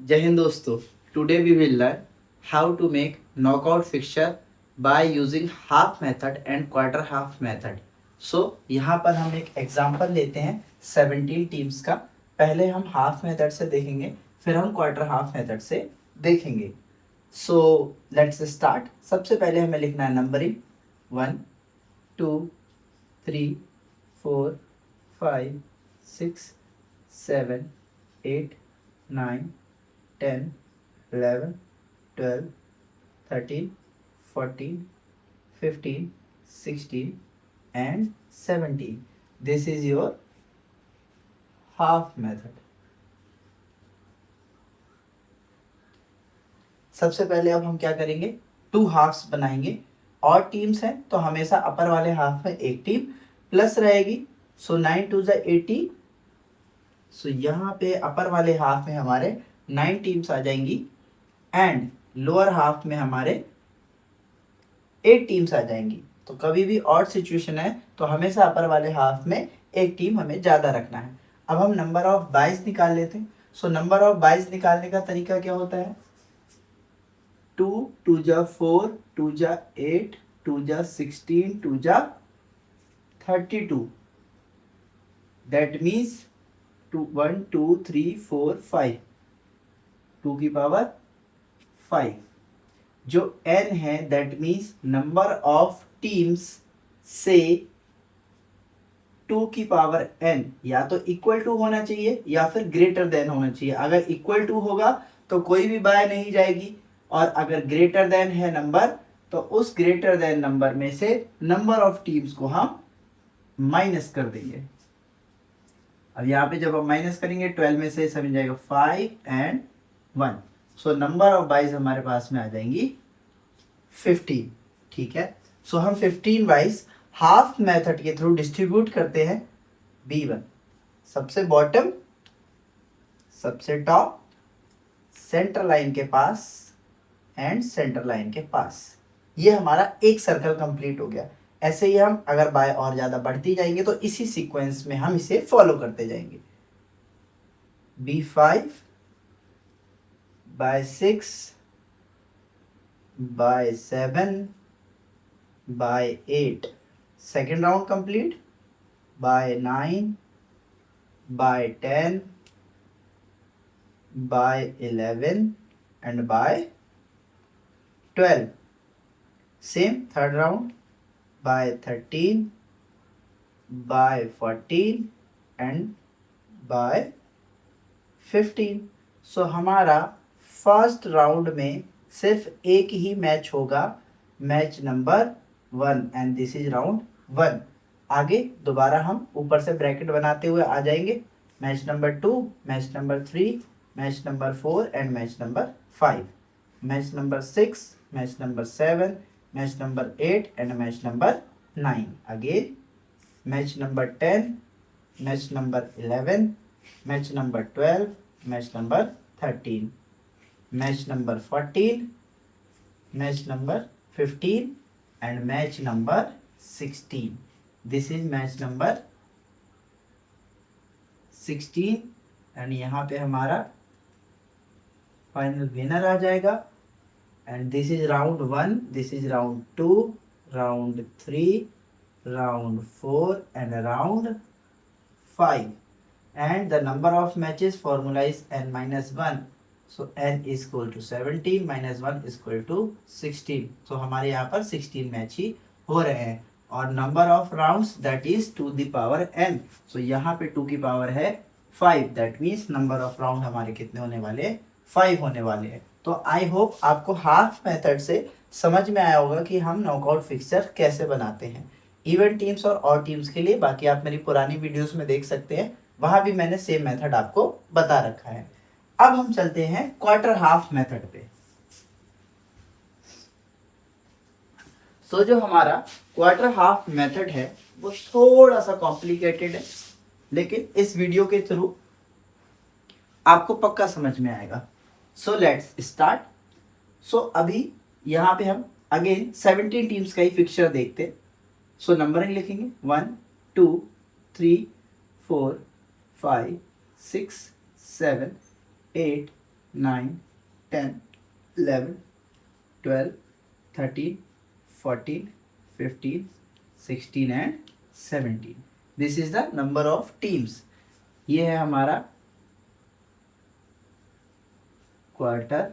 जय हिंद दोस्तों, today we will learn how to make knockout fixture by using half method and quarter half method. So यहाँ पर हम एक एग्जांपल लेते हैं 17 टीम्स का। पहले हम हाफ मेथड से देखेंगे, फिर हम क्वार्टर हाफ मेथड से देखेंगे। So let's start. सबसे पहले हमें लिखना है numbering 1 2 3 4 5 6 7 8 9 10 11 12 13 14 15 16 and 17. This is your half method. सबसे पहले अब हम क्या करेंगे, टू हाफ्स बनाएंगे। और टीम्स हैं तो हमेशा अपर वाले हाफ में एक टीम प्लस रहेगी। सो 9 2 ज़ा 80। सो यहाँ पे अपर वाले हाफ में हमारे 9 टीम्स आ जाएंगी एंड लोअर हाफ में हमारे 8 टीम्स आ जाएंगी। तो कभी भी ऑड सिचुएशन है तो हमेशा अपर वाले हाफ में एक टीम हमें ज़्यादा रखना है। अब हम नंबर ऑफ बाइस निकाल लेते हैं। सो नंबर ऑफ बाइस निकालने का तरीका क्या होता है, 2 2 जा 4 2 जा 8 2 जा 16 2 जा 32। दैट मीन्स 1 2 3 4 5, 2 की पावर 5। जो n है that means number of teams से 2 की पावर n या तो इक्वल टू होना चाहिए या फिर ग्रेटर देन होना चाहिए। अगर इक्वल टू होगा तो कोई भी बाय नहीं जाएगी, और अगर ग्रेटर देन है नंबर तो उस ग्रेटर देन नंबर में से नंबर ऑफ टीम्स को हम माइनस कर देंगे। अब यहाँ पे जब हम माइनस करेंगे 12 में से समझ जाएगा 5 and 1। So number of byes हमारे पास में आ जाएंगी 15। ठीक है, सो हम 15 बाइज हाफ मेथड के थ्रू डिस्ट्रीब्यूट करते हैं। B1 सबसे बॉटम, सबसे टॉप, सेंटर लाइन के पास एंड सेंटर लाइन के पास। ये हमारा एक सर्कल कंप्लीट हो गया। ऐसे ही हम अगर बाय और ज़्यादा बढ़ती जाएंगे तो इसी सीक्वेंस में हम इसे फॉलो करते जाएंगे। B5 by 6 by 7 by 8, second round complete, by 9 by 10 by 11 and by 12. Same third round by 13 by 14 and by 15. सो हमारा फर्स्ट राउंड में सिर्फ एक ही मैच होगा, match number 1, and this is round 1। आगे दोबारा हम ऊपर से ब्रैकेट बनाते हुए आ जाएंगे। Match number 2, match number 3, match number 4 and match number 5, match number 6, match number 7, match number 8 and match number 9। Again match number 10, match number 11, match number 12, match number 13, match number 14, match number 15 and match number 16। This is match number 16 and यहाँ पे हमारा final winner आ जाएगा। And this is round 1, this is round 2, round 3, round 4 and round 5, and the number of matches formula is n minus 1. So n is equal to 17 minus 1 is equal to 16. So हमारे यहाँ पर 16 match ही हो रहे हैं, और number of rounds that is 2 the power n। सो यहाँ पे 2 की पावर है 5, that means number of round हमारे कितने होने वाले हैं, 5 होने वाले हैं। तो आई होप आपको हाफ मेथड से समझ में आया होगा कि हम नॉकआउट फिक्सचर कैसे बनाते हैं इवन टीम्स और ऑड टीम्स के लिए। बाकी आप मेरी पुरानी वीडियोस में देख सकते हैं, वहां भी मैंने सेम मेथड आपको बता रखा है। अब हम चलते हैं क्वार्टर हाफ मेथड पे। सो जो हमारा क्वार्टर हाफ मेथड है वो थोड़ा सा कॉम्प्लिकेटेड है, लेकिन इस वीडियो के थ्रू आपको पक्का समझ में आएगा। So let's start. सो अभी यहाँ पे हम अगेन 17 टीम्स का ही फिक्सचर देखते हैं। सो नंबरिंग लिखेंगे 1 2 3 4 5 6 7 8 9, 10, 11, 12, 13, 14, 15, 16 and 17. This is the number of teams. ये है हमारा क्वार्टर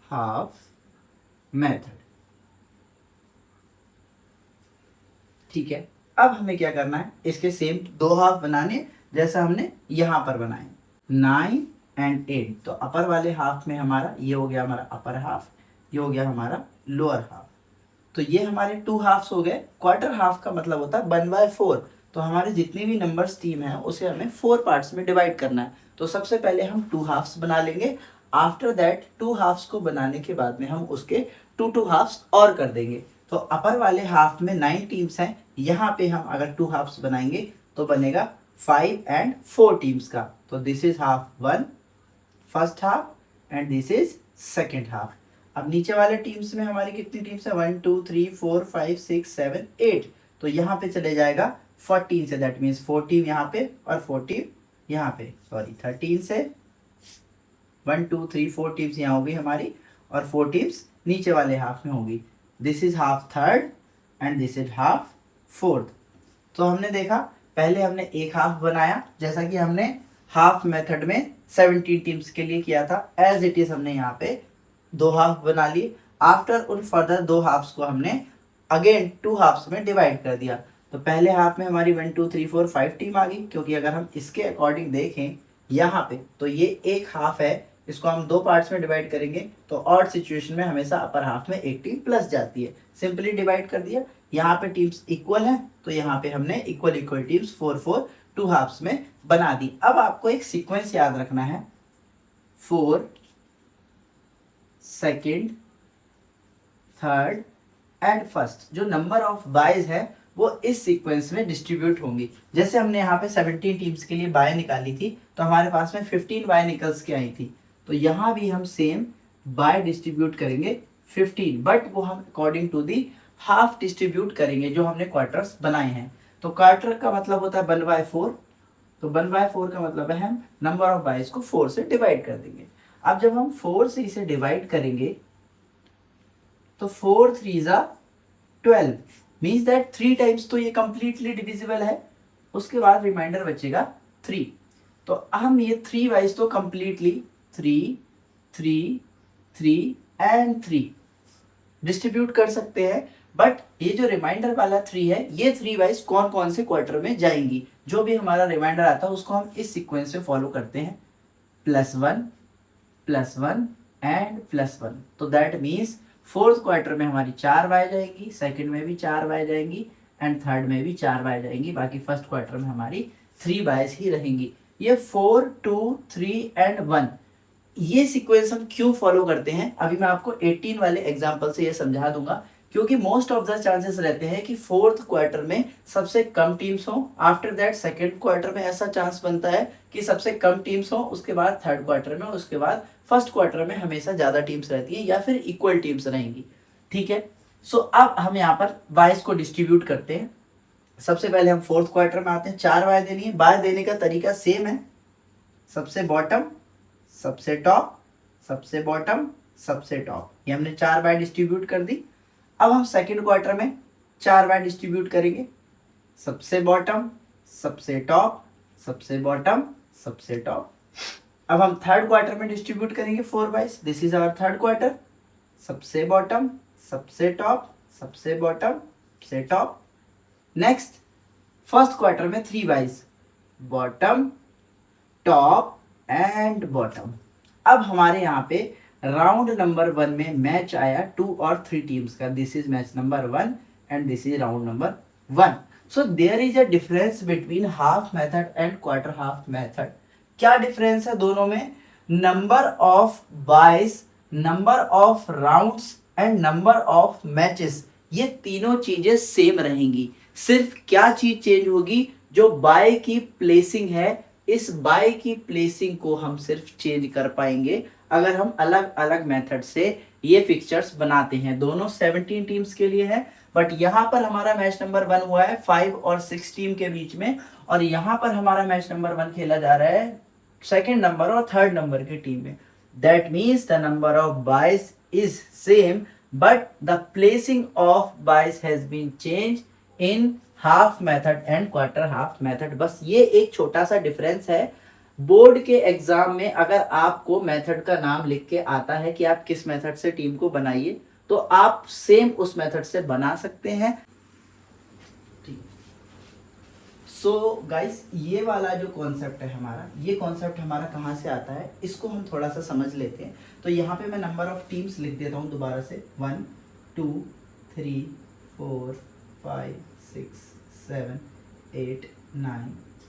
हाफ मेथड। ठीक है, अब हमें क्या करना है, इसके सेम दो हाफ बनाने जैसा हमने यहां पर बनाए 9 एंड 8। तो अपर वाले हाफ में हमारा ये हो गया हमारा अपर हाफ, ये हो गया हमारा लोअर हाफ। तो ये हमारे 2 हाफ्स हो गए। क्वार्टर हाफ का मतलब होता है 1/4। तो हमारे जितने भी नंबर्स टीम है उसे हमें 4 पार्ट्स में डिवाइड करना है। तो सबसे पहले हम 2 हाफ्स बना लेंगे। आफ्टर दैट 2 हाफ्स को बनाने के बाद में हम उसके 2 हाफ्स और कर देंगे। तो अपर वाले हाफ में 9 टीम्स हैं, यहाँ पे हम अगर 2 हाफ्स बनाएंगे तो बनेगा 5 एंड 4 टीम्स का। तो this is half 1 first half and this is second half. अब नीचे वाले टीम्स में हमारी कितनी टीम्स है, 1 2 3 4 5 6 7 8। तो यहाँ पे चले जाएगा 14 से, दैट मीन्स 4 टीम यहाँ पे और 4 टीम यहाँ पे, सॉरी 13 से 1 2 3 4 टीम्स यहाँ होगी हमारी और 4 टीम्स नीचे वाले हाफ में होगी। This is half third and this is half fourth. तो हमने देखा पहले हमने एक हाफ बनाया जैसा कि हमने हाफ मेथड में 17 टीम्स के लिए किया था, एज इट इज हमने यहाँ पे 2 हाफ बना लिए। आफ्टर उन फर्दर 2 हाफ्स को हमने अगेन 2 हाफ्स में डिवाइड कर दिया। तो पहले हाफ में हमारी 1 2 3 4 5 टीम आ गई, क्योंकि अगर हम इसके अकॉर्डिंग देखें यहाँ पे तो ये एक हाफ है, इसको हम 2 पार्ट्स में डिवाइड करेंगे तो ऑड सिचुएशन में हमेशा अपर हाफ में एक टीम प्लस जाती है। सिंपली डिवाइड कर दिया। यहाँ पे टीम्स इक्वल हैं तो यहाँ पे हमने इक्वल इक्वल टीम्स 4 4 2 हाफ्स में बना दी। अब आपको एक सीक्वेंस याद रखना है, 4 सेकेंड थर्ड एंड फर्स्ट। जो नंबर ऑफ बायज है वो इस सीक्वेंस में डिस्ट्रीब्यूट होंगी। जैसे हमने यहाँ पे 17 टीम्स के लिए बाय निकाली थी तो हमारे पास में 15 बाय निकल्स के आई थी। तो यहाँ भी हम सेम बाय डिस्ट्रीब्यूट करेंगे 15, बट वो हम according to the half distribute करेंगे जो हमने क्वार्टर्स बनाए हैं। तो क्वार्टर का मतलब होता है 1/4। तो 1/4 का मतलब है हम नंबर ऑफ बायज को 4 से डिवाइड कर देंगे। अब जब हम 4 से इसे डिवाइड करेंगे तो 4 3 12 मीन्स दैट 3 टाइम्स तो ये कंप्लीटली डिविजिबल है। उसके बाद रिमाइंडर बचेगा 3। तो हम ये 3 वाइज तो कंप्लीटली 3 3 3 एंड 3 डिस्ट्रीब्यूट कर सकते हैं, बट ये जो रिमाइंडर वाला 3 है ये 3 वाइज कौन कौन से क्वार्टर में जाएंगी, जो भी हमारा रिमाइंडर आता है उसको हम इस सीक्वेंस में फॉलो करते हैं, +1 एंड +1। तो दैट मीन्स फोर्थ क्वार्टर में हमारी 4 बाय जाएंगी, सेकंड में भी 4 बाय जाएंगी एंड थर्ड में भी 4 बाय जाएंगी। बाकी फर्स्ट क्वार्टर में हमारी 3 बायस ही रहेंगी। ये 4 2 3 एंड 1 ये सीक्वेंस हम क्यों फॉलो करते हैं अभी मैं आपको 18 वाले एग्जांपल से ये समझा दूंगा। क्योंकि मोस्ट ऑफ द चांसेस रहते हैं कि फोर्थ क्वार्टर में सबसे कम टीम्स हो, आफ्टर दैट सेकंड क्वार्टर में ऐसा चांस बनता है कि सबसे कम टीम्स हो, उसके बाद थर्ड क्वार्टर में, उसके बाद फर्स्ट क्वार्टर में हमेशा ज्यादा टीम्स रहती है या फिर इक्वल टीम्स रहेंगी। ठीक है, सो अब हम यहाँ पर बायस को डिस्ट्रीब्यूट करते हैं। सबसे पहले हम फोर्थ क्वार्टर में आते हैं, 4 बाय देनी है। बाय देने का तरीका सेम है, सबसे बॉटम सबसे टॉप सबसे बॉटम सबसे टॉप, ये हमने 4 बाय डिस्ट्रीब्यूट कर दी। अब हम सेकंड क्वार्टर में 4 बाय डिस्ट्रीब्यूट करेंगे, सबसे बॉटम सबसे टॉप सबसे बॉटम सबसे टॉप। अब हम थर्ड क्वार्टर में डिस्ट्रीब्यूट करेंगे 4 byes, this is our third quarter, सबसे बॉटम सबसे टॉप सबसे बॉटम सबसे टॉप। नेक्स्ट फर्स्ट क्वार्टर में 3 बाइस, बॉटम टॉप एंड बॉटम। अब हमारे यहाँ पे राउंड नंबर 1 में मैच आया 2 और 3 टीम्स का, this is match number 1 and this is round number 1। So there is a difference between half method and quarter half method. क्या डिफरेंस है दोनों में? Number of byes, number of rounds and number of matches, ये तीनों चीजें same रहेंगी। सिर्फ क्या चीज चेंज होगी, जो बाय की प्लेसिंग है, इस बाय की प्लेसिंग को हम सिर्फ चेंज कर पाएंगे अगर हम अलग अलग मेथड से ये फिक्चर्स बनाते हैं। दोनों 17 टीम्स के लिए है, बट यहाँ पर हमारा मैच नंबर 1 हुआ है 5 और 6 टीम के बीच में, और यहाँ पर हमारा मैच नंबर 1 खेला जा रहा है सेकंड नंबर और थर्ड नंबर की टीम में। That means the number of byes is same but the placing of byes has been change in half method and quarter half method. बस ये एक छोटा सा डिफरेंस है। बोर्ड के एग्जाम में अगर आपको मेथड का नाम लिख के आता है कि आप किस मेथड से टीम को बनाइए, तो आप सेम उस मेथड से बना सकते हैं। सो गाइस, ये वाला जो कॉन्सेप्ट है हमारा, ये कॉन्सेप्ट हमारा कहाँ से आता है, इसको हम थोड़ा सा समझ लेते हैं। तो यहाँ पे मैं नंबर ऑफ टीम्स लिख देता हूँ दोबारा से, 1 2 3 4 5 6 7 8 9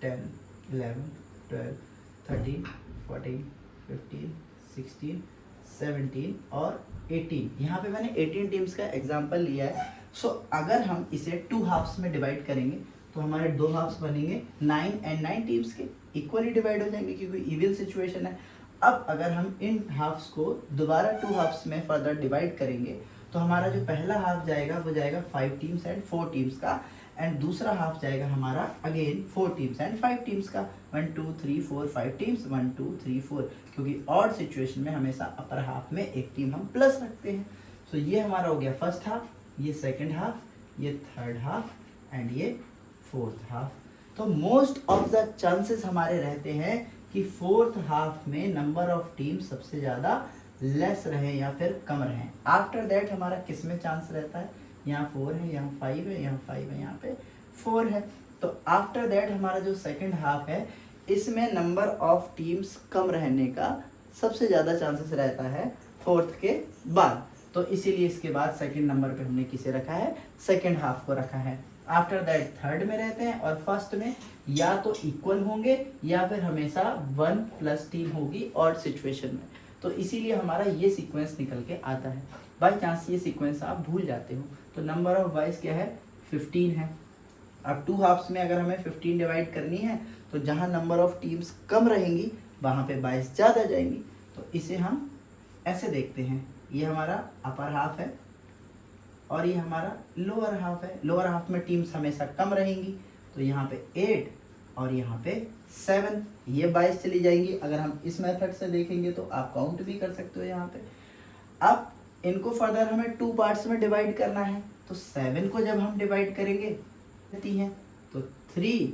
10 11 12 13 14 15 16 17 और 18। यहाँ पे मैंने 18 टीम्स का एग्जाम्पल लिया है। सो अगर हम इसे 2 हाफ्स में डिवाइड करेंगे तो हमारे 2 हाफ्स बनेंगे 9 एंड 9 टीम्स के, इक्वली डिवाइड हो जाएंगे क्योंकि इवन सिचुएशन है। अब अगर हम इन हाफ्स को दोबारा 2 हाफ्स में फर्दर डिवाइड करेंगे तो हमारा जो पहला हाफ जाएगा वो जाएगा 5 टीम्स एंड 4 टीम्स का, एंड दूसरा हाफ जाएगा हमारा अगेन 4 टीम्स एंड 5 टीम्स का। 1 2 3 4 5 टीम्स, 1 2 3 4, क्योंकि ऑड सिचुएशन में हमेशा अपर हाफ में एक टीम हम प्लस रखते हैं। सो ये हमारा हो गया फर्स्ट हाफ, ये सेकेंड हाफ, ये थर्ड हाफ एंड ये फोर्थ हाफ। तो मोस्ट ऑफ द चांसेस हमारे रहते हैं कि फोर्थ हाफ में नंबर ऑफ टीम सबसे ज़्यादा लेस रहे या फिर कम रहे। आफ्टर दैट हमारा किस में चांस रहता है, यहाँ 4 है, यहाँ 5 है, यहाँ 5 है, यहाँ पे 4 है। तो आफ्टर दैट हमारा जो सेकंड हाफ है, इसमें नंबर ऑफ टीम्स कम रहने का सबसे ज़्यादा चांसेस रहता है फोर्थ के बाद। तो इसीलिए इसके बाद सेकंड नंबर पे हमने किसे रखा है, सेकंड हाफ को रखा है। आफ्टर दैट थर्ड में रहते हैं और फर्स्ट में या तो इक्वल होंगे या फिर हमेशा 1 प्लस टीम होगी ऑड सिचुएशन में। तो इसीलिए हमारा ये सीक्वेंस निकल के आता है। बाई चांस ये सीक्वेंस आप भूल जाते हो तो नंबर ऑफ बाइस क्या है, 15 है। अब 2 हाफ्स में अगर हमें 15 डिवाइड करनी है तो जहाँ नंबर ऑफ टीम्स कम रहेंगी वहाँ पे बाइस ज़्यादा जाएंगी। तो इसे हम ऐसे देखते हैं, ये हमारा अपर हाफ है और ये हमारा लोअर हाफ है। लोअर हाफ में टीम्स हमेशा कम रहेंगी, तो यहाँ पे 8 और यहाँ पे 7, ये 22 चली जाएंगी। अगर हम इस मेथड से देखेंगे तो आप काउंट भी कर सकते हो यहाँ पे। अब इनको फर्दर हमें 2 पार्ट्स में डिवाइड करना है, तो 7 को जब हम डिवाइड करेंगे रहती है तो 3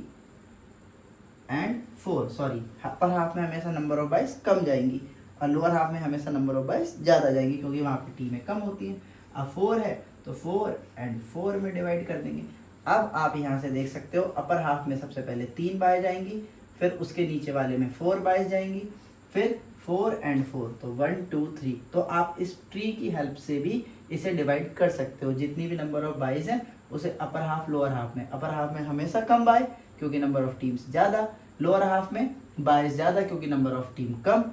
एंड 4, सॉरी, अपर हाफ में हमेशा नंबर ऑफ बाइस कम जाएंगी और लोअर हाफ में हमेशा नंबर ऑफ बाइस ज़्यादा जाएंगी क्योंकि वहाँ पे टीमें कम होती हैं। अब 4 है तो 4 एंड 4 में डिवाइड कर देंगे। अब आप यहाँ से देख सकते हो अपर हाफ में सबसे पहले 3 बाय जाएंगी, फिर उसके नीचे वाले में 4 बाय जाएंगी, फिर 4 एंड 4, तो 1 2 3। तो आप इस ट्री की हेल्प से भी इसे डिवाइड कर सकते हो। जितनी भी नंबर ऑफ बाइज हैं उसे अपर हाफ लोअर हाफ में, अपर हाफ में हमेशा कम बाय क्योंकि नंबर ऑफ टीम्स ज़्यादा, लोअर हाफ में बाय ज़्यादा क्योंकि नंबर ऑफ टीम कम।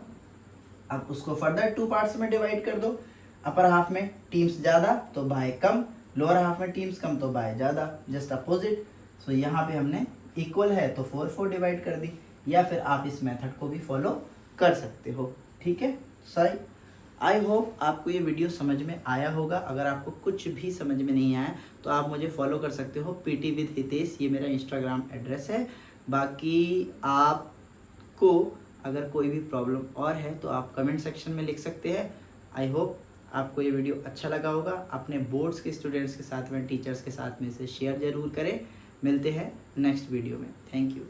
अब उसको फर्दर 2 पार्ट्स में डिवाइड कर दो, अपर हाफ में टीम्स ज़्यादा तो बाय कम, लोअर हाफ में टीम्स कम तो बाय ज़्यादा, जस्ट अपोजिट। सो यहाँ पे हमने इक्वल है तो 4 4 डिवाइड कर दी, या फिर आप इस मेथड को भी फॉलो कर सकते हो। ठीक है सही, आई होप आपको ये वीडियो समझ में आया होगा। अगर आपको कुछ भी समझ में नहीं आया तो आप मुझे फॉलो कर सकते हो, PT with हितेश, ये मेरा इंस्टाग्राम एड्रेस है। बाकी आपको अगर कोई भी प्रॉब्लम और है तो आप कमेंट सेक्शन में लिख सकते हैं। आई होप आपको ये वीडियो अच्छा लगा होगा। अपने बोर्ड्स के स्टूडेंट्स के साथ में, टीचर्स के साथ में इसे शेयर ज़रूर करें। मिलते हैं नेक्स्ट वीडियो में। Thank you.